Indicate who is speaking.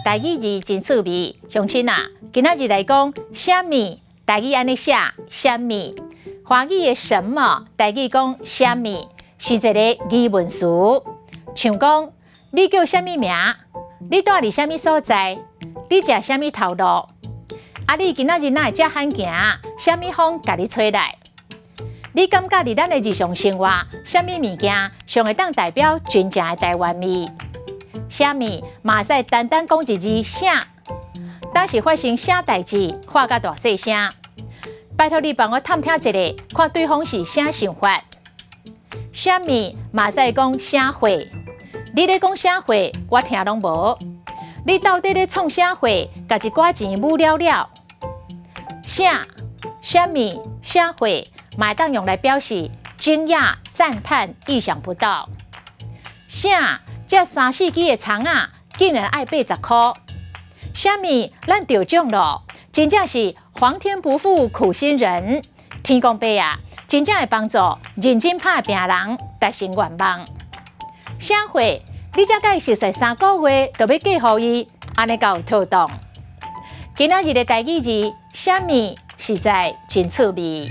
Speaker 1: 台语字真趣味，乡亲啊，今仔日来讲虾米，台语安尼写虾米，华语的什么，台语讲虾米，是一个疑问词。像讲，你叫虾米名？你住伫虾米所在？你食虾米头路？啊，你今仔日哪会遮罕行？虾米风甲你吹来？你感觉伫咱的日常生活，虾米物件上会当代表真正的台湾味？虾米嘛使单单讲一字啥？当时发生啥代志，话甲大细声？拜托你帮我探听一下，看对方是啥想法。虾米嘛使讲啥货？你咧讲啥货，我听拢无。你到底咧创啥货？甲一寡钱舞了了？啥？虾米？啥货？嘛当用来表示惊讶、赞叹、意想不到。啥？这3、4支的葱啊，竟然爱80块。虾米？咱得奖咯！真正是皇天不负苦心人，天公伯啊，真正会帮助认真打拼的人达成愿望。啥货？你才甲伊熟悉3个月，就要嫁予伊，安尼够有妥当？今仔日的台语字，虾米实在真趣味。